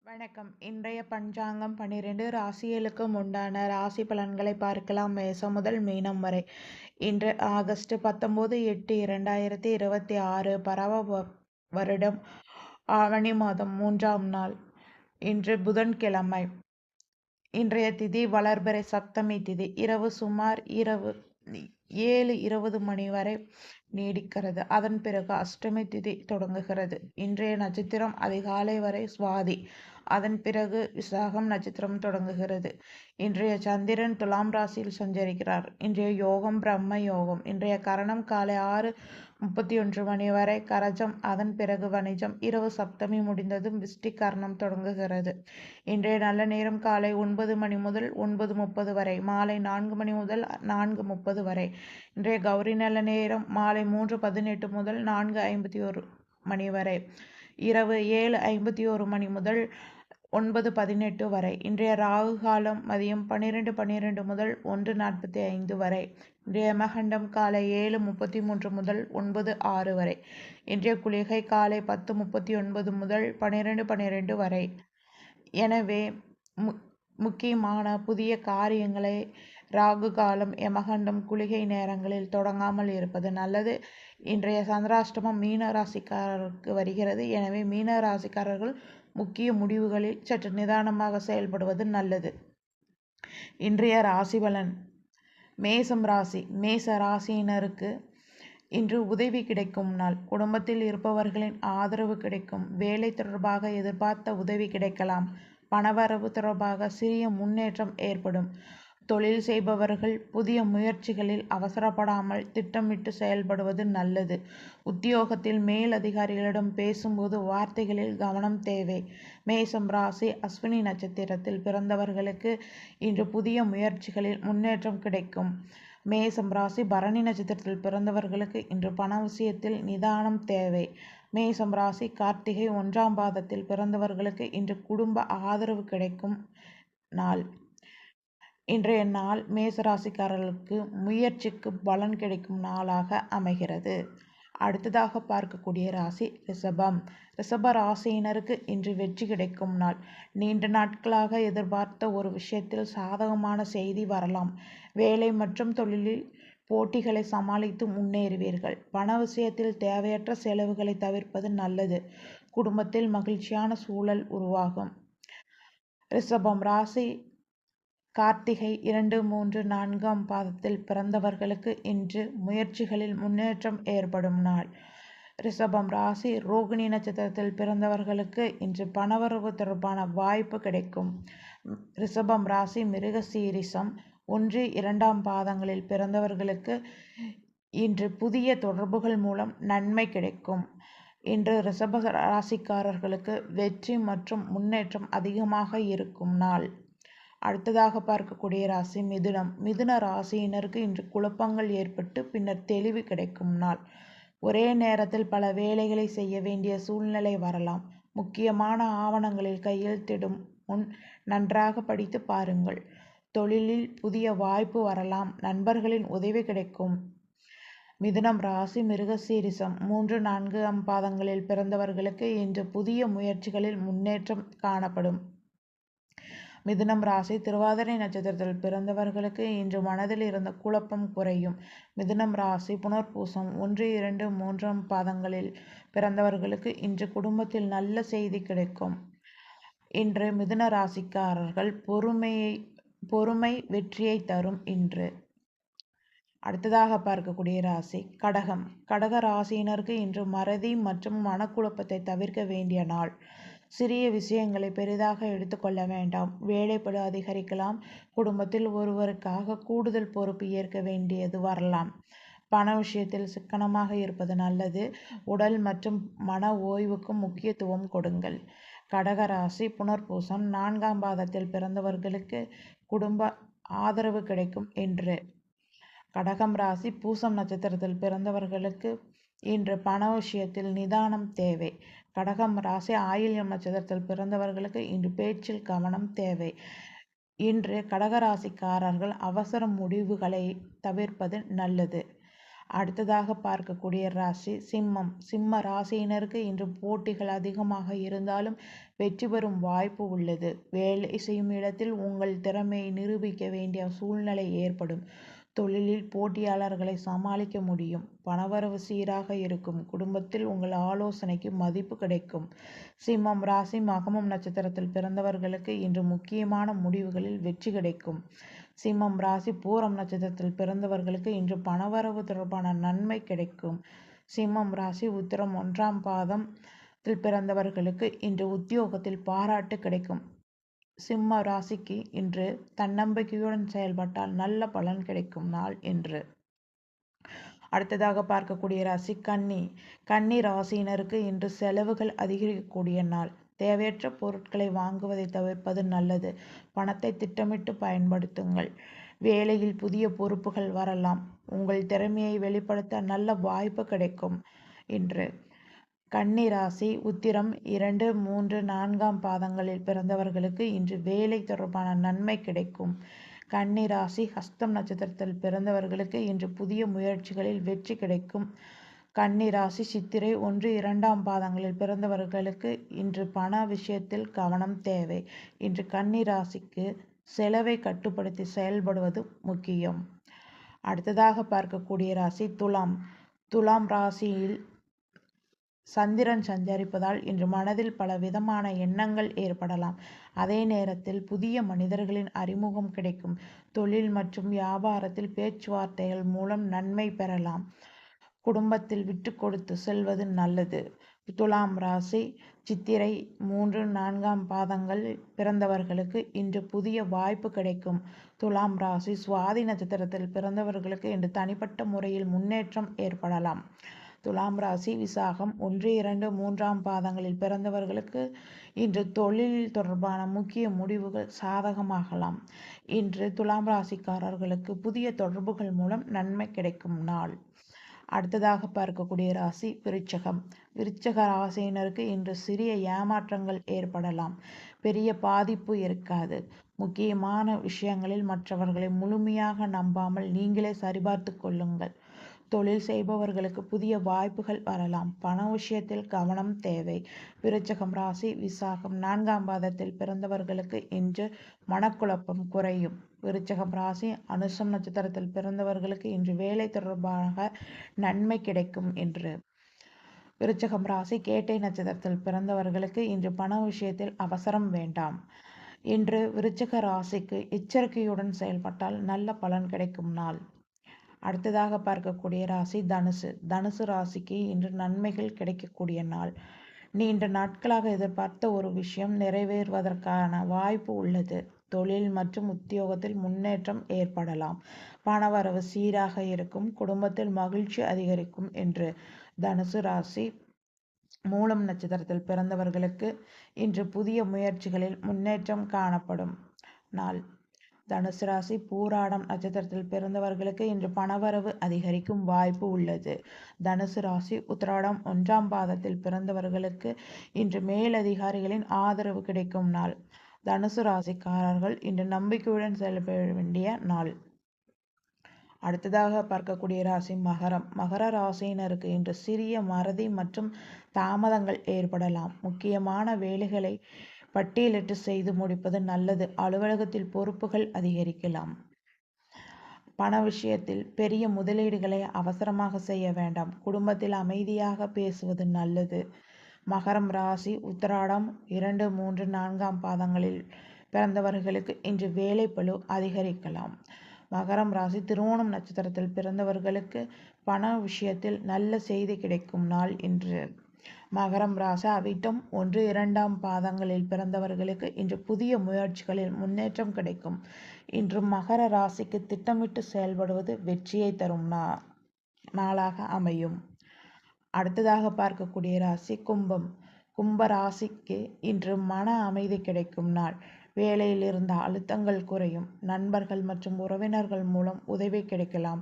வணக்கம். இன்றைய பஞ்சாங்கம் 12 ராசிகளுக்கும் உண்டான ராசி பலன்களை பார்க்கலாம். மேசம் முதல் மீனம் வரை. இன்று ஆகஸ்ட் 19/8/2026 பரவ வருடம் ஆவணி மாதம் 3ஆம் நாள். இன்று புதன்கிழமை. இன்றைய திதி வளர்பிறை சப்தமி திதி. இரவு சுமார் 7:20 மணி வரை நீடிக்கிறது. அதன் பிறகு அஷ்டமி திதி தொடங்குகிறது. இன்றைய நட்சத்திரம் அதிகாலை வரை சுவாதி. அதன் பிறகு விசாகம் நட்சத்திரம் தொடங்குகிறது. இன்றைய சந்திரன் துலாம் ராசியில் சஞ்சரிக்கிறார். இன்றைய யோகம் பிரம்ம யோகம். இன்றைய கரணம் காலை 6:31 மணி வரை கரஜம். அதன் பிறகு வணிஜம். இரவு சப்தமி முடிந்ததும் விஷ்டி கரணம் தொடங்குகிறது. இன்றைய நல்ல நேரம் காலை 9 மணி முதல் 9:30 வரை, மாலை 4 மணி முதல் 4:30 வரை. இன்றைய கௌரி நல்ல நேரம் மாலை 3:18 முதல் 4:51 மணி வரை, இரவு 7:51 மணி முதல் 9:18 வரை. இன்றைய ராகு காலம் மதியம் 12:12 முதல் 1:45 வரை. இன்றைய யமகண்டம் காலை 7:33 முதல் 9:06 வரை. இன்றைய குளிகை காலை 10:39 முதல் 12:12 வரை. எனவே முக்கியமான புதிய காரியங்களை ராகு காலம், யமகண்டம், குளிகை நேரங்களில் தொடங்காமல் இருப்பது நல்லது. இன்றைய சந்திராஷ்டமம் மீன ராசிக்காரருக்கு வருகிறது. எனவே மீன ராசிக்காரர்கள் முக்கிய முடிவுகளில் சற்று நிதானமாக செயல்படுவது நல்லது. இன்றைய ராசி பலன். மேசம் ராசி. மேச ராசியினருக்கு இன்று உதவி கிடைக்கும் நாள். குடும்பத்தில் இருப்பவர்களின் ஆதரவு கிடைக்கும். வேலை தொடர்பாக எதிர்பார்த்த உதவி கிடைக்கலாம். பணவரவு தொடர்பாக சிறிய முன்னேற்றம் ஏற்படும். தொழில் செய்பவர்கள் புதிய முயற்சிகளில் அவசரப்படாமல் திட்டமிட்டு செயல்படுவது நல்லது. உத்தியோகத்தில் மேல் அதிகாரிகளிடம் பேசும்போது வார்த்தைகளில் கவனம் தேவை. மேசம் ராசி அஸ்வினி நட்சத்திரத்தில் பிறந்தவர்களுக்கு இன்று புதிய முயற்சிகளில் முன்னேற்றம் கிடைக்கும். மேசம் ராசி பரணி நட்சத்திரத்தில் பிறந்தவர்களுக்கு இன்று பண விஷயத்தில் நிதானம் தேவை. மேசம் ராசி கார்த்திகை 1ஆம் பாதத்தில் பிறந்தவர்களுக்கு இன்று குடும்ப ஆதரவு கிடைக்கும் நாள். இன்றைய நாள் மேசராசிக்காரர்களுக்கு முயற்சிக்கு பலன் கிடைக்கும் நாளாக அமைகிறது. அடுத்ததாக பார்க்கக்கூடிய ராசி ரிஷபம். ரிஷப ராசியினருக்கு இன்று வெற்றி கிடைக்கும் நாள். நீண்ட நாட்களாக எதிர்பார்த்த ஒரு விஷயத்தில் சாதகமான செய்தி வரலாம். வேலை மற்றும் தொழிலில் போட்டிகளை சமாளித்து முன்னேறுவீர்கள். பண விஷயத்தில் தேவையற்ற செலவுகளை தவிர்ப்பது நல்லது. குடும்பத்தில் மகிழ்ச்சியான சூழல் உருவாகும். ரிஷபம் ராசி கார்த்திகை 2, 3, 4ஆம் பாதத்தில் பிறந்தவர்களுக்கு இன்று முயற்சிகளில் முன்னேற்றம் ஏற்படும் நாள். ரிஷபம் ராசி ரோகிணி நட்சத்திரத்தில் பிறந்தவர்களுக்கு இன்று பணவரவு தொடர்பான வாய்ப்பு கிடைக்கும். ரிஷபம் ராசி மிருகசீரிஷம் 1, 2ஆம் பாதங்களில் பிறந்தவர்களுக்கு இன்று புதிய தொடர்புகள் மூலம் நன்மை கிடைக்கும். இன்று ரிஷப ராசிக்காரர்களுக்கு வெற்றி மற்றும் முன்னேற்றம் அதிகமாக இருக்கும் நாள். அடுத்ததாக பார்க்கக்கூடிய ராசி மிதுனம். மிதுன ராசியினருக்கு இன்று குழப்பங்கள் ஏற்பட்டு பின்னர் தெளிவு கிடைக்கும் நாள். ஒரே நேரத்தில் பல வேலைகளை செய்ய வேண்டிய சூழ்நிலை வரலாம். முக்கியமான ஆவணங்களில் கையெழுத்திடும் முன் நன்றாக படித்து பாருங்கள். தொழிலில் புதிய வாய்ப்பு வரலாம். நண்பர்களின் உதவி கிடைக்கும். மிதுனம் ராசி மிருகசீரிஷம் 3, 4ஆம் பாதங்களில் பிறந்தவர்களுக்கு இன்று புதிய முயற்சிகளில் முன்னேற்றம் காணப்படும். மிதுனம் ராசி திருவாதிரை நட்சத்திரத்தில் பிறந்தவர்களுக்கு இன்று மனதில் இருந்த குழப்பம் குறையும். மிதுனம் ராசி புனர்பூசம் 1, 2, 3ஆம் பாதங்களில் பிறந்தவர்களுக்கு இன்று குடும்பத்தில் நல்ல செய்தி கிடைக்கும். இன்று மிதுன ராசிக்காரர்கள் பொறுமை வெற்றியை தரும். இன்று அடுத்ததாக பார்க்கக்கூடிய ராசி கடகம். கடக ராசியினருக்கு இன்று மறதி மற்றும் மனக்குழப்பத்தை தவிர்க்க வேண்டிய நாள். சிறிய விஷயங்களை பெரிதாக எடுத்துக்கொள்ள வேண்டாம். வேலைப்பளு அதிகரிக்கலாம். குடும்பத்தில் ஒருவருக்காக கூடுதல் பொறுப்பு ஏற்க வேண்டியது வரலாம். பண விஷயத்தில் சிக்கனமாக இருப்பது நல்லது. உடல் மற்றும் மன ஓய்வுக்கு முக்கியத்துவம் கொடுங்கள். கடக ராசி புனர்பூசம் 4ஆம் பாதத்தில் பிறந்தவர்களுக்கு குடும்ப ஆதரவு கிடைக்கும். இன்று கடகம் ராசி பூசம் நட்சத்திரத்தில் பிறந்தவர்களுக்கு இன்று பண விஷயத்தில் நிதானம் தேவை. கடகம் ராசி ஆயில்யம் நட்சத்திரத்தில் பிறந்தவர்களுக்கு இன்று பேச்சில் கவனம் தேவை. இன்று கடகராசிக்காரர்கள் அவசர முடிவுகளை தவிர்ப்பது நல்லது. அடுத்ததாக பார்க்கக்கூடிய ராசி சிம்மம். சிம்ம ராசியினருக்கு இன்று போட்டிகள் அதிகமாக இருந்தாலும் வெற்றி பெறும் வாய்ப்பு உள்ளது. வேலை செய்யும் இடத்தில் உங்கள் திறமையை நிரூபிக்க வேண்டிய சூழ்நிலை ஏற்படும். தொழிலில் போட்டியாளர்களை சமாளிக்க முடியும். பணவரவு சீராக இருக்கும். குடும்பத்தில் உங்கள் ஆலோசனைக்கு மதிப்பு கிடைக்கும். சிம்மம் ராசி மகமம் நட்சத்திரத்தில் பிறந்தவர்களுக்கு இன்று முக்கியமான முடிவுகளில் வெற்றி கிடைக்கும். சிம்மம் ராசி பூரம் நட்சத்திரத்தில் பிறந்தவர்களுக்கு இன்று பணவரவு தொடர்பான நன்மை கிடைக்கும். சிம்மம் ராசி உத்திரம் 1ஆம் பாதத்தில் பிறந்தவர்களுக்கு இன்று உத்தியோகத்தில் பாராட்டு கிடைக்கும். சிம்ம ராசிக்கு இன்று தன்னம்பிக்கையுடன் செயல்பட்டால் நல்ல பலன் கிடைக்கும் நாள் என்று. அடுத்ததாக பார்க்கக்கூடிய ராசி கன்னி. கன்னி ராசியினருக்கு இன்று செலவுகள் அதிகரிக்கக்கூடிய நாள். தேவையற்ற பொருட்களை வாங்குவதை தவிர்ப்பது நல்லது. பணத்தை திட்டமிட்டு பயன்படுத்துங்கள். வேலையில் புதிய பொறுப்புகள் வரலாம். உங்கள் திறமையை வெளிப்படுத்த நல்ல வாய்ப்பு கிடைக்கும் இன்று. கன்னி ராசி உத்திரம் 2, 3, 4ஆம் பாதங்களில் பிறந்தவர்களுக்கு இன்று வேலை தொடர்பான நன்மை கிடைக்கும். கன்னி ராசி ஹஸ்தம் நட்சத்திரத்தில் பிறந்தவர்களுக்கு இன்று புதிய முயற்சிகளில் வெற்றி கிடைக்கும். கன்னி ராசி சித்திரை 1, 2ஆம் பாதங்களில் பிறந்தவர்களுக்கு இன்று பண விஷயத்தில் கவனம் தேவை. இன்று கன்னி ராசிக்கு செலவை கட்டுப்படுத்தி செயல்படுவது முக்கியம். அடுத்ததாக பார்க்கக்கூடிய ராசி துலாம். துலாம் ராசியில் சந்திரன் சஞ்சரிப்பதால் இன்று மனதில் பல விதமான எண்ணங்கள் ஏற்படலாம். அதே நேரத்தில் புதிய மனிதர்களின் அறிமுகம் கிடைக்கும். தொழில் மற்றும் வியாபாரத்தில் பேச்சுவார்த்தைகள் மூலம் நன்மை பெறலாம். குடும்பத்தில் விட்டு கொடுத்து செல்வது நல்லது. துலாம் ராசி சித்திரை 3, 4ஆம் பாதங்கள் பிறந்தவர்களுக்கு இன்று புதிய வாய்ப்பு கிடைக்கும். துலாம் ராசி சுவாதி நட்சத்திரத்தில் பிறந்தவர்களுக்கு இன்று தனிப்பட்ட முறையில் முன்னேற்றம் ஏற்படலாம். துலாம் ராசி விசாகம் 1, 2, 3ஆம் பாதங்களில் பிறந்தவர்களுக்கு இன்று தொழில் தொடர்பான முக்கிய முடிவுகள் சாதகமாகலாம். இன்று துலாம் ராசிக்காரர்களுக்கு புதிய தொடர்புகள் மூலம் நன்மை கிடைக்கும் நாள். அடுத்ததாக பார்க்கக்கூடிய ராசி விருச்சகம். விருச்சக ராசியினருக்கு இன்று சிறிய ஏமாற்றங்கள் ஏற்படலாம். பெரிய பாதிப்பு இருக்காது. முக்கியமான விஷயங்களில் மற்றவர்களை முழுமையாக நம்பாமல் நீங்களே சரிபார்த்து கொள்ளுங்கள். தொழில் செய்பவர்களுக்கு புதிய வாய்ப்புகள் வரலாம். பண விஷயத்தில் கவனம் தேவை. விருச்சகம் ராசி விசாகம் 4ஆம் பாதத்தில் பிறந்தவர்களுக்கு இன்று மனக்குழப்பம் குறையும். விருச்சகம் ராசி அனுசம் நட்சத்திரத்தில் பிறந்தவர்களுக்கு இன்று வேலை தொடர்பாக நன்மை கிடைக்கும் என்று. விருச்சகம் ராசி கேட்டை நட்சத்திரத்தில் பிறந்தவர்களுக்கு இன்று பண விஷயத்தில் அவசரம் வேண்டாம். இன்று விருச்சக ராசிக்கு எச்சரிக்கையுடன் செயல்பட்டால் நல்ல பலன் கிடைக்கும் நாள். அடுத்ததாக பார்க்கக்கூடிய ராசி தனுசு. தனுசு ராசிக்கு இன்று நன்மைகள் கிடைக்கக்கூடிய நாள். நீண்ட நாட்களாக எதிர்பார்த்த ஒரு விஷயம் நிறைவேறுவதற்கான வாய்ப்பு உள்ளது. தொழில் மற்றும் உத்தியோகத்தில் முன்னேற்றம் ஏற்படலாம். பணவரவு சீராக இருக்கும். குடும்பத்தில் மகிழ்ச்சி அதிகரிக்கும் என்று. தனுசு ராசி மூலம் நட்சத்திரத்தில் பிறந்தவர்களுக்கு இன்று புதிய முயற்சிகளில் முன்னேற்றம் காணப்படும் நாள். தனுசு ராசி பூராடம் நட்சத்திரத்தில் பிறந்தவர்களுக்கு இன்று பணவரவு அதிகரிக்கும் வாய்ப்பு உள்ளது. தனுசு ராசி உத்திராடம் 1ஆம் பாதத்தில் பிறந்தவர்களுக்கு இன்று மேலதிகாரிகளின் ஆதரவு கிடைக்கும் நாள். தனுசு ராசிக்காரர்கள் இன்று நம்பிக்கையுடன் செயல்பட வேண்டிய நாள். அடுத்ததாக பார்க்கக்கூடிய ராசி மகரம். மகர ராசியினருக்கு இன்று சிறிய மறதி மற்றும் தாமதங்கள் ஏற்படலாம். முக்கியமான வேலைகளை பட்டியலிட்டு செய்து முடிப்பது நல்லது. அலுவலகத்தில் பொறுப்புகள் அதிகரிக்கலாம். பண விஷயத்தில் பெரிய முதலீடுகளை அவசரமாக செய்ய வேண்டாம். குடும்பத்தில் அமைதியாக பேசுவது நல்லது. மகரம் ராசி உத்திராடம் 2, 3, 4ஆம் பாதங்களில் பிறந்தவர்களுக்கு இன்று வேலைப்பளு அதிகரிக்கலாம். மகரம் ராசி திருவோணம் நட்சத்திரத்தில் பிறந்தவர்களுக்கு பண விஷயத்தில் நல்ல செய்தி கிடைக்கும் நாள் இன்று. மகரம் ராசி அவிட்டம் 1, 2ஆம் பாதங்களில் பிறந்தவர்களுக்கு இன்று புதிய முயற்சிகளில் முன்னேற்றம் கிடைக்கும். இன்று மகர ராசிக்கு திட்டமிட்டு செயல்படுவது வெற்றியை தரும் நாளாக அமையும். அடுத்ததாக பார்க்கக்கூடிய ராசி கும்பம். கும்ப ராசிக்கு இன்று மன அமைதி கிடைக்கும் நாள். வேலையில் இருந்த அழுத்தங்கள் குறையும். நண்பர்கள் மற்றும் உறவினர்கள் மூலம் உதவி கிடைக்கலாம்.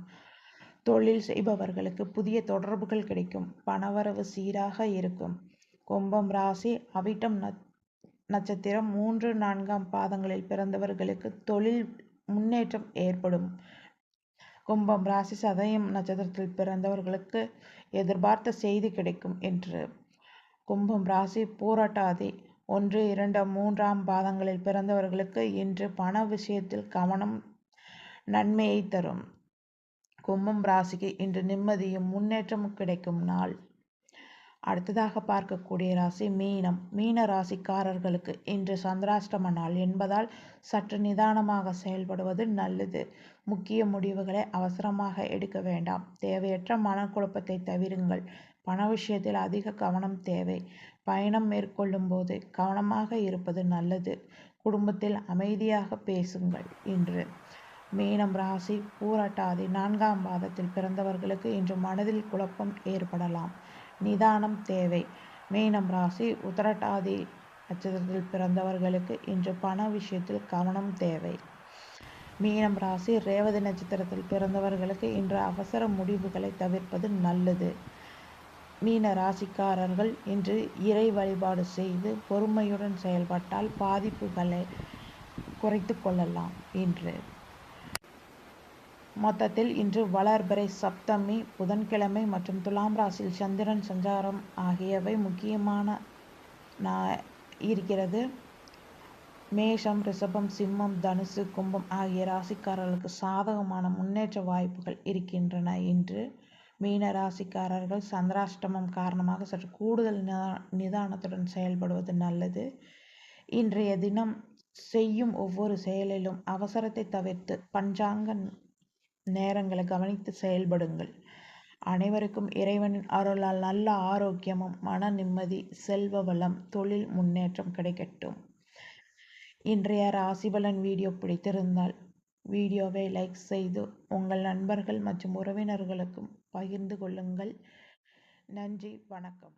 தொழில் செய்பவர்களுக்கு புதிய தொடர்புகள் கிடைக்கும். பணவரவு சீராக இருக்கும். கும்பம் ராசி அவிட்டம் நட்சத்திரம் 3, 4ஆம் பாதங்களில் பிறந்தவர்களுக்கு தொழில் முன்னேற்றம் ஏற்படும். கும்பம் ராசி சதயம் நட்சத்திரத்தில் பிறந்தவர்களுக்கு எதிர்பார்த்த செய்தி கிடைக்கும் என்று. கும்பம் ராசி பூரட்டாதி 1, 2, 3ஆம் பாதங்களில் பிறந்தவர்களுக்கு இன்று பண விஷயத்தில் கவனம் நன்மையை தரும். கும்பம் ராசிக்கு இன்று நிம்மதியும் முன்னேற்றமும் கிடைக்கும் நாள். அடுத்ததாக பார்க்கக்கூடிய ராசி மீனம். மீன ராசிக்காரர்களுக்கு இன்று சந்திராஷ்டம நாள் என்பதால் சற்று நிதானமாக செயல்படுவது நல்லது. முக்கிய முடிவுகளை அவசரமாக எடுக்க வேண்டாம். தேவையற்ற மனக்குழப்பத்தை தவிருங்கள். பண விஷயத்தில் அதிக கவனம் தேவை. பயணம் மேற்கொள்ளும் போது கவனமாக இருப்பது நல்லது. குடும்பத்தில் அமைதியாக பேசுங்கள் இன்று. மீனம் ராசி பூரட்டாதி 4ஆம் பாதத்தில் பிறந்தவர்களுக்கு இன்று மனதில் குழப்பம் ஏற்படலாம். நிதானம் தேவை. மீனம் ராசி உத்திரட்டாதி நட்சத்திரத்தில் பிறந்தவர்களுக்கு இன்று பண விஷயத்தில் கவனம் தேவை. மீனம் ராசி ரேவதி நட்சத்திரத்தில் பிறந்தவர்களுக்கு இன்று அவசர முடிவுகளை தவிர்ப்பது நல்லது. மீன ராசிக்காரர்கள் இன்று இறை வழிபாடு செய்து பொறுமையுடன் செயல்பட்டால் பாதிப்புகளை குறைத்து கொள்ளலாம் இன்று. மொத்தத்தில் இன்று வளர்பிறை சப்தமி புதன்கிழமை மற்றும் துலாம் ராசியில் சந்திரன் சஞ்சாரம் ஆகியவை முக்கியமான இருக்கிறது. மேஷம், ரிஷபம், சிம்மம், தனுசு, கும்பம் ஆகிய ராசிக்காரர்களுக்கு சாதகமான முன்னேற்ற வாய்ப்புகள் இருக்கின்றன. இன்று மீன ராசிக்காரர்கள் சந்திராஷ்டமம் காரணமாக சற்று கூடுதல் நிதானத்துடன் செயல்படுவது நல்லது. இன்றைய தினம் செய்யும் ஒவ்வொரு செயலிலும் அவசரத்தை தவிர்த்து பஞ்சாங்க நேரங்களை கவனித்து செயல்படுங்கள். அனைவருக்கும் இறைவனின் அருளால் நல்ல ஆரோக்கியமும் மன நிம்மதி, செல்வ வளம், தொழில் முன்னேற்றம் கிடைக்கட்டும். இன்றைய ராசிபலன் வீடியோ பிடித்திருந்தால் வீடியோவை லைக் செய்து உங்கள் நண்பர்கள் மற்றும் உறவினர்களுக்கும் பகிர்ந்து கொள்ளுங்கள். நன்றி, வணக்கம்.